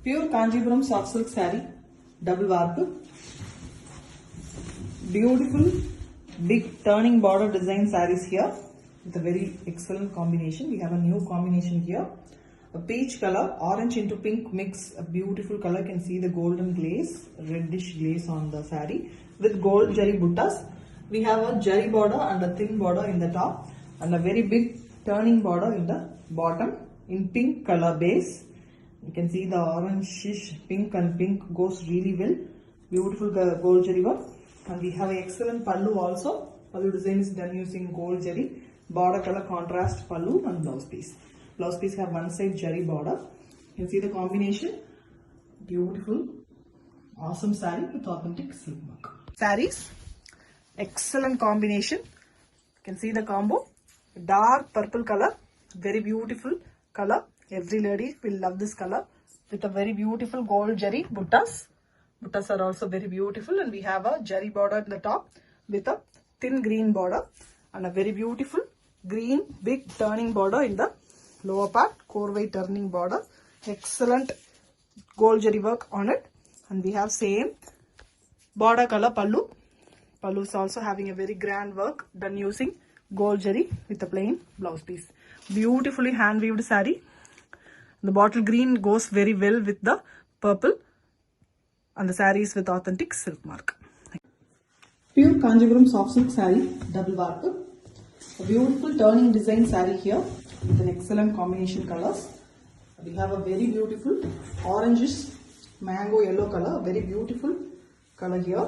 Pure Kanjipuram soft silk saree, double warp. Beautiful big turning border design sarees here with a very excellent combination. We have a new combination here. A peach color, orange into pink mix, a beautiful color. You can see the golden glaze, reddish glaze on the saree with gold jari buttas. We have a jari border and a thin border in the top and a very big turning border in the bottom in pink color base. You can see the orange pink and pink goes really well. Beautiful gold jari work. And we have an excellent pallu also. Pallu design is done using gold jari. Border color contrast pallu and blouse piece. Blouse piece have one side jari border. You can see the combination. Beautiful, awesome saree with authentic silk work. Sarees, excellent combination. You can see the combo. Dark purple color, very beautiful color. Every lady will love this color with a very beautiful gold jari buttas. Buttas are also very beautiful, and we have a jari border in the top with a thin green border and a very beautiful green big turning border in the lower part, core turning border. Excellent gold jari work on it, and we have same border color pallu. Pallu is also having a very grand work done using gold jari with a plain blouse piece. Beautifully hand weaved saree. The bottle green goes very well with the purple, and the saree is with authentic silk mark. Pure Kanjipuram soft silk saree, double warp. A beautiful turning design saree here with an excellent combination colors. We have a very beautiful orangish mango yellow color, very beautiful color here.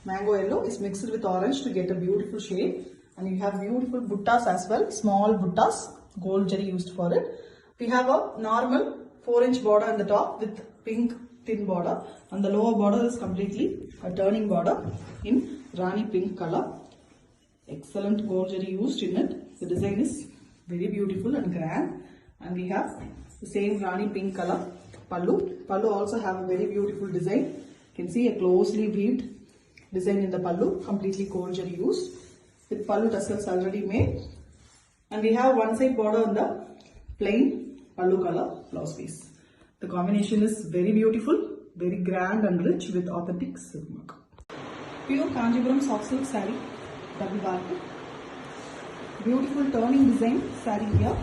Mango yellow is mixed with orange to get a beautiful shade, and you have beautiful buttas as well, small buttas, gold jari used for it. We have a normal 4-inch border on the top with pink thin border, and the lower border is completely a turning border in Rani pink color. Excellent gold jari used in it. The design is very beautiful and grand, and we have the same Rani pink color pallu. Pallu also have a very beautiful design. You can see a closely weaved design in the pallu, completely gold jari used with pallu tassels already made, and we have one side border on the plain pallu color blouse piece. The combination is very beautiful, very grand and rich with authentic silk work. Pure Kanjipuram soft silk saree, double warp. Beautiful turning design saree here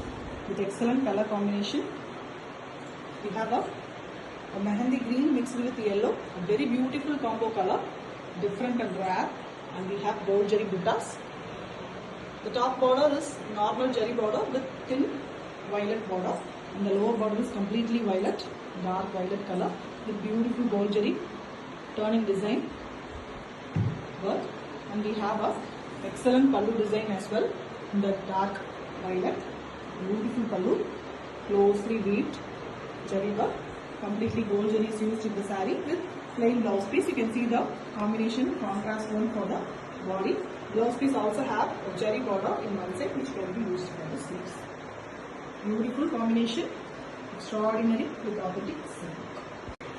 with excellent color combination. We have a mehendi green mixed with yellow, a very beautiful combo color, different and rare, and we have gold jari buttas. The top border is normal jari border with thin violet border, and the lower border is completely violet, dark violet color with beautiful gold jari turning design work, and we have a excellent pallu design as well in the dark violet. Beautiful pallu, closely weaved jari work, completely gold jari is used in the saree with plain blouse piece. You can see the combination contrast one for the body. Blouse piece also have a jari border in one side which can be used for the sleeves. Beautiful combination, extraordinary with authentic silk.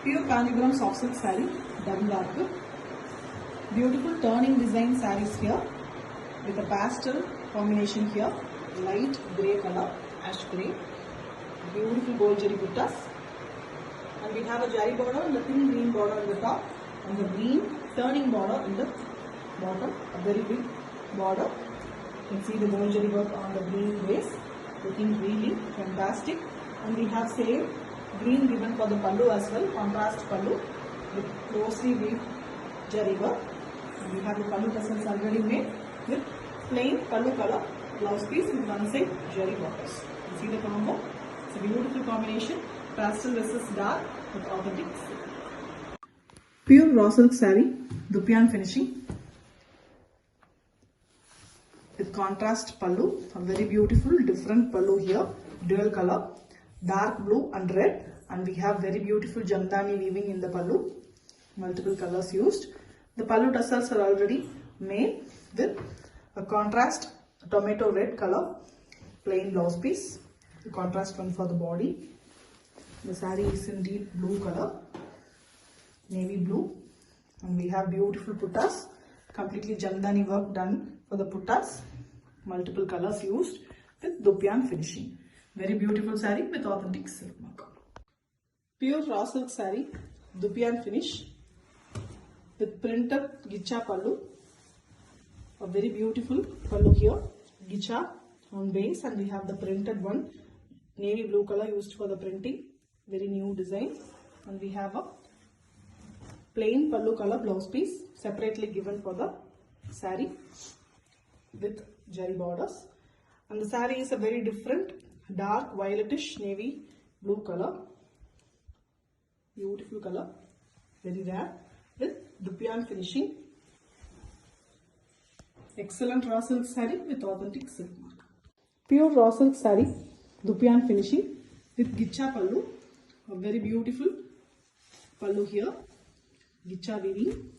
Pure Kanjipuram soft silk saree, double warp. Beautiful turning design sarees here with a pastel combination here, light grey color, ash grey. Beautiful gold jari buttas, and we have a jari border and the thin green border on the top, and the green turning border in the bottom, a very big border. You can see the gold jari work on the green base, looking really fantastic, and we have same green ribbon for the pallu as well, contrast pallu with closely weaved jari work, and we have the pallu tassels already made with plain pallu color blouse piece with one side jari borders. You see the combo. It's a beautiful combination, pastel versus dark with authentic silk. Pure raw silk saree, Dupian finishing with contrast pallu, a very beautiful different pallu here, dual color, dark blue and red, and we have very beautiful jamdani weaving in the pallu, multiple colors used. The pallu tassels are already made with a contrast tomato red color, plain blouse piece, the contrast one for the body. The saree is in deep blue color, navy blue, and we have beautiful puttas, completely jamdani work done for the puttas, multiple colors used with Dupian finishing. Very beautiful saree with authentic silk mark. Pure raw silk saree, dupiyan finish with printed gicha pallu. A very beautiful pallu here, gicha on base, and we have the printed one, navy blue color used for the printing. Very new design, and we have a plain pallu color blouse piece separately given for the saree with jari borders. And the saree is a very different dark violetish navy blue color, beautiful color, very rare, with dupiyan finishing. Excellent raw silk saree with authentic silk mark. Pure raw silk saree, dupiyan finishing with gicha pallu. A very beautiful pallu here, gicha weaving.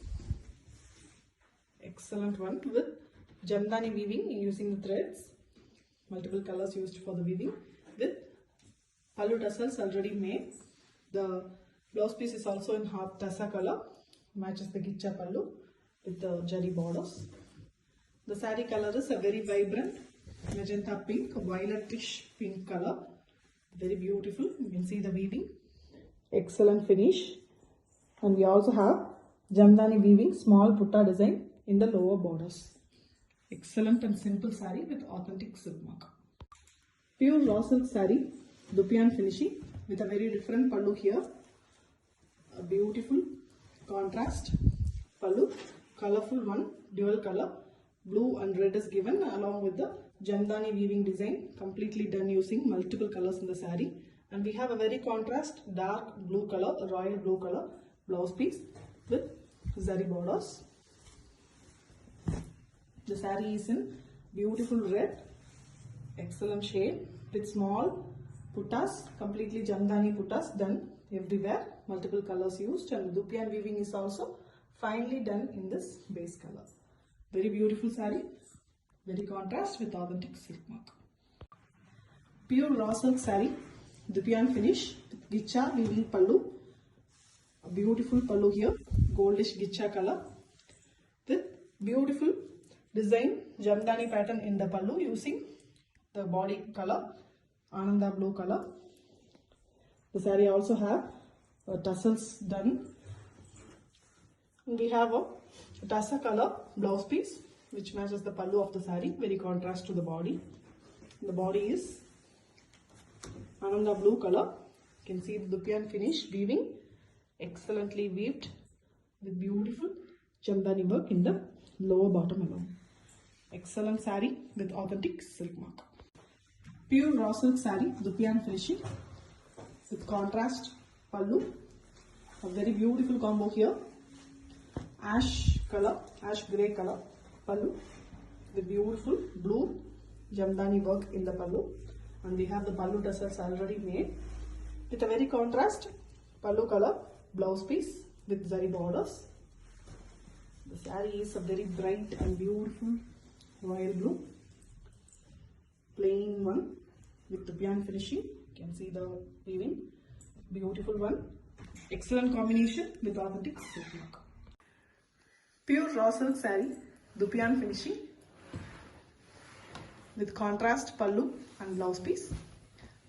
Excellent one with jamdani weaving using the threads. Multiple colors used for the weaving with pallu tassels already made. The blouse piece is also in half tassa color, matches the gicha pallu with the jari borders. The saree color is a very vibrant magenta pink, violetish pink color. Very beautiful. You can see the weaving. Excellent finish. And we also have jamdani weaving, small putta design in the lower borders. Excellent and simple saree with authentic silk mark. Pure raw silk saree, dupiyan finishing with a very different pallu here. A beautiful contrast pallu, colorful one, dual color, blue and red is given along with the jamdani weaving design, completely done using multiple colors in the saree. And we have a very contrast dark blue color, a royal blue color blouse piece with zari borders. The saree is in beautiful red, excellent shade with small puttas, completely jamdani puttas done everywhere, multiple colors used, and dupiyan weaving is also finely done in this base color. Very beautiful saree, very contrast with authentic silk mark. Pure raw silk saree, dupiyan finish with gicha weaving pallu. A beautiful pallu here, goldish gicha color with beautiful design jamdani pattern in the pallu using the body color ananda blue color. The saree also have tassels done. We have a tassa color blouse piece which matches the pallu of the saree, very contrast to the body. The body is ananda blue color. You can see the dupiyan finish weaving, excellently weaved with beautiful jamdani work in the lower bottom alone. Excellent saree with authentic silk mark. Pure raw silk saree, dupiyan finishing with contrast pallu. A very beautiful combo here. Ash color, ash grey color pallu with beautiful blue jamdani work in the pallu. And we have the pallu tassels already made with a very contrast pallu color blouse piece with zari borders. The saree is a very bright and beautiful royal blue, plain one with dupiyan finishing. You can see the weaving, beautiful one, excellent combination with authentic silk mark. Pure raw silk saree, dupiyan finishing with contrast pallu and blouse piece.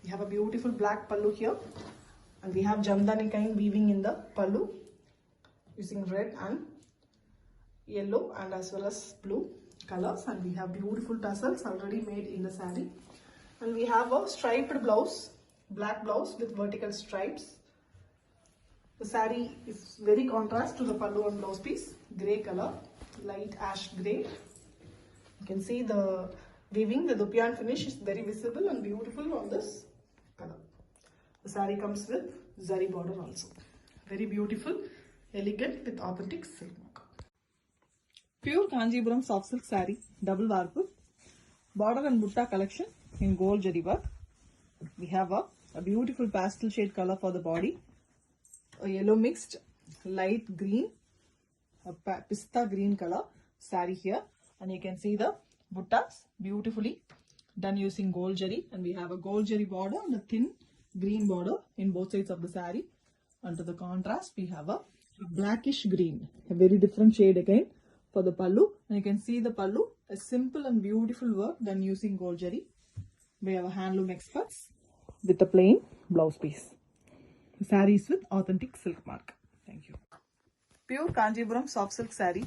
We have a beautiful black pallu here, and we have jamdani kind weaving in the pallu using red and yellow and as well as blue colors. And we have beautiful tassels already made in the saree. And we have a striped blouse, black blouse with vertical stripes. The saree is very contrast to the pallu and blouse piece, grey color, light ash grey. You can see the weaving, the dupiyan finish is very visible and beautiful on this color. The saree comes with zari border also. Very beautiful, elegant with authentic silk mark. Pure Kanjipuram soft silk saree, double varpu, border and butta collection in gold jari work. We have a beautiful pastel shade color for the body, a yellow mixed light green, a pista green color saree here, and you can see the buttas beautifully done using gold jari, and we have a gold jari border and a thin green border in both sides of the saree. Under the contrast we have a blackish green, a very different shade again for the pallu, and you can see the pallu, a simple and beautiful work done using gold jari. We have a handloom experts with a plain blouse piece. sarees with authentic silk mark. Thank you. Pure Kanjipuram soft silk saree,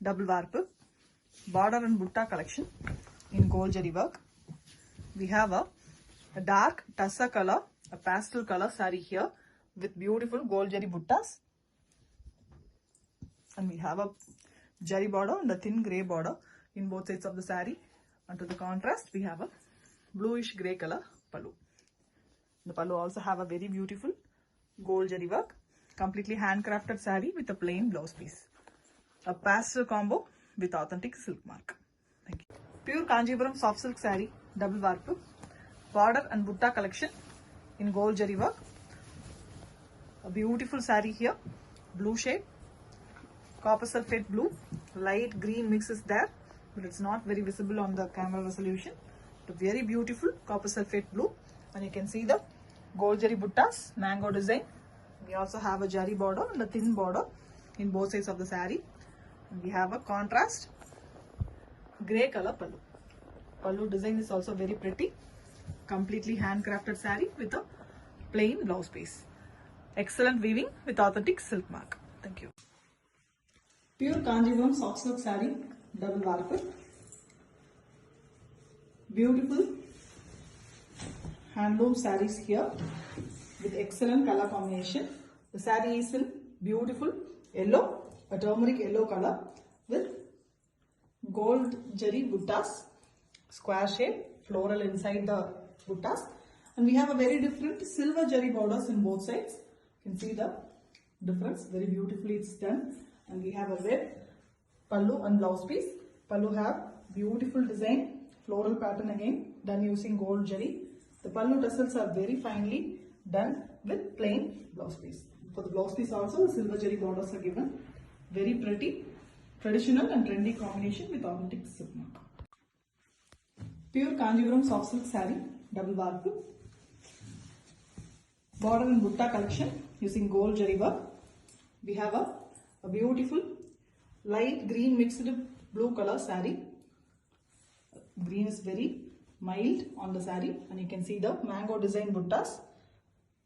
double warp, border and butta collection in gold jari work. We have a dark tussa color, a pastel color saree here with beautiful gold jari buttas. And we have a jari border and a thin grey border in both sides of the saree. And to the contrast, we have a bluish grey color pallu. The pallu also have a very beautiful gold jari work, completely handcrafted saree with a plain blouse piece. A pastel combo with authentic silk mark. Thank you. Pure Kanjipuram soft silk saree, double warp, border and butta collection in gold jari work. A beautiful saree here, blue shade, copper sulphate blue, light green mix is there, but it's not very visible on the camera resolution. But very beautiful copper sulphate blue, and you can see the gold jari buttas, mango design. We also have a jari border and a thin border in both sides of the saree. And we have a contrast grey color pallu. Pallu design is also very pretty, completely handcrafted saree with a plain blouse piece. Excellent weaving with authentic silk mark. Thank you. Pure Kanjipuram soft silk saree, double warp. Beautiful handloom sarees here with excellent color combination. The saree is in beautiful yellow, a turmeric yellow color with gold jari buttas, square shape, floral inside the buttas. And we have a very different silver jari borders in both sides. You can see the difference, very beautifully it's done. And we have a red pallu and blouse piece. Pallu have beautiful design, floral pattern again, done using gold jari. The pallu tassels are very finely done with plain blouse piece. For the blouse piece also, the silver jari borders are given. Very pretty, traditional and trendy combination with authentic silk mark. Pure Kanjipuram soft silk saree, double warp. Border and butta collection using gold jari work. We have a beautiful light green mixed blue color saree. Green is very mild on the saree, and you can see the mango design buttas,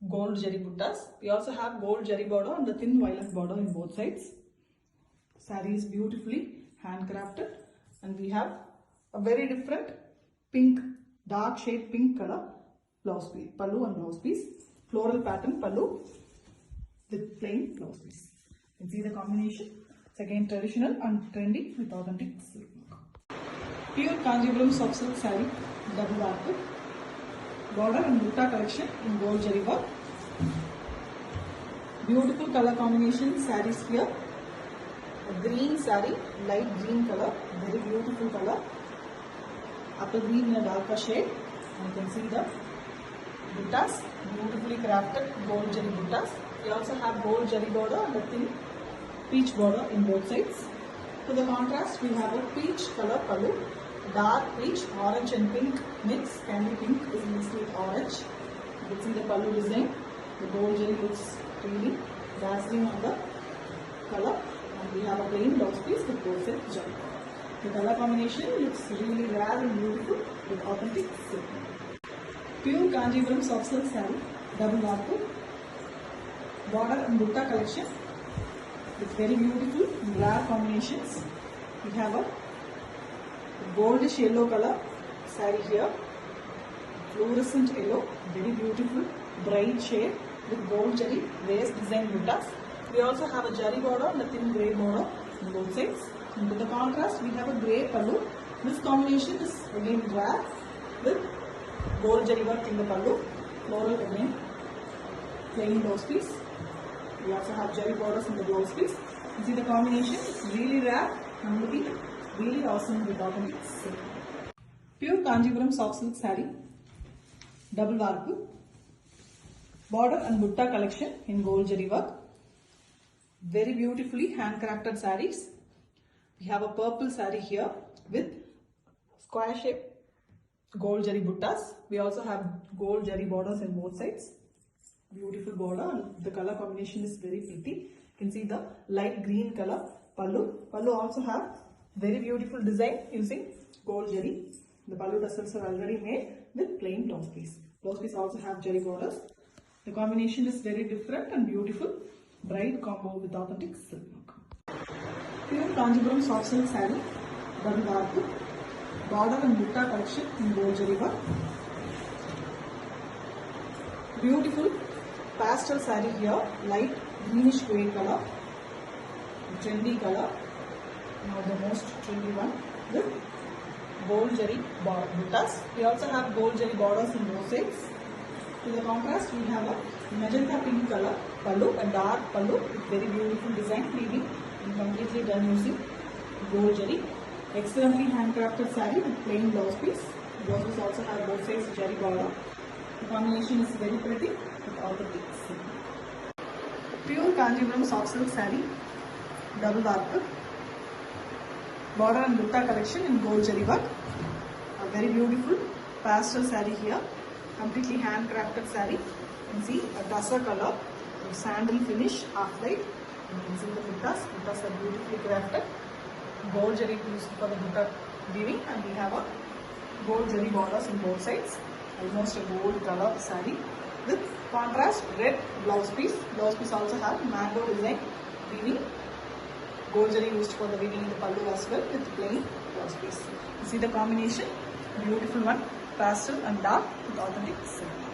gold jari buttas. We also have gold jari border and the thin violet border in both sides. Saree is beautifully handcrafted, and we have a very different pink, dark shade pink color blouse piece, pallu and blouse piece, floral pattern pallu with plain blouse piece. You can see the combination. It's again traditional and trendy with authentic silk mark. Pure Kanjipuram soft silk saree, double warp, border and butta collection in gold jari work. Beautiful color combination sarees here. A green saree, light green color, very beautiful color. Apple green in a darker shade. And you can see the buttas, beautifully crafted gold jari buttas. We also have gold jari border and a thin peach border in both sides. To the contrast, we have a peach color pallu, dark peach, orange and pink mix. Candy pink is mixed with orange. You can see the pallu design. The gold jari looks really dazzling on the color. And we have a plain blouse piece with both sides jari. The color combination looks really rare and beautiful with authentic silk. Pure Kanjipuram soft silk saree, double warp, border and butta collection with very beautiful and rare combinations. We have a goldish yellow color saree here, fluorescent yellow, very beautiful bright shade with gold jari lace design buttas. We also have a jari border and a thin grey border on both sides. And to the contrast, we have a grey pallu. This combination is again rare with gold jari work in the pallu, floral again, plain blouse piece. We also have jari borders in the blouse piece. You see the combination is really rare and looking really awesome with authentic silk. Pure Kanjipuram soft silk saree, double warp, border and butta collection in gold jari work. Very beautifully handcrafted sarees. We have a purple saree here with square shape gold jari buttas. We also have gold jari borders in both sides. Beautiful border, and the color combination is very pretty. You can see the light green color pallu. Pallu also have very beautiful design using gold jari. The pallu tassels are already made with plain blouse piece. Blouse piece also have jari borders. The combination is very different and beautiful. Bright combo with authentic silk. Pure Kanjipuram soft silk saree, double dark, border and butta collection in gold zari work. Beautiful pastel saree here, light greenish grey color, trendy color. Now the most trendy one with gold zari buttas. We also have gold zari borders in both sides. To the contrast, we have a magenta pink color pallu, a dark pallu with very beautiful design weaving and completely done using gold zari. Excellently handcrafted saree with plain blouse piece. Blouses also have both sides zari border. The combination is very pretty with all the ticks. Pure Kanjipuram soft silk saree, double dark, border and butta collection in gold zari work. A very beautiful pastel saree here, completely handcrafted saree. You can see a dusser color, sandal finish, half light. You can see the buttas. Buttas are beautifully crafted. Gold zari used for the butta weaving, and we have a gold zari borders on both sides. Almost a gold color saree with contrast red blouse piece. Blouse piece also have mango design weaving. Gold zari used for the weaving in the pallu as well with plain blouse piece. You see the combination, beautiful one, pastel and dark with authentic silk.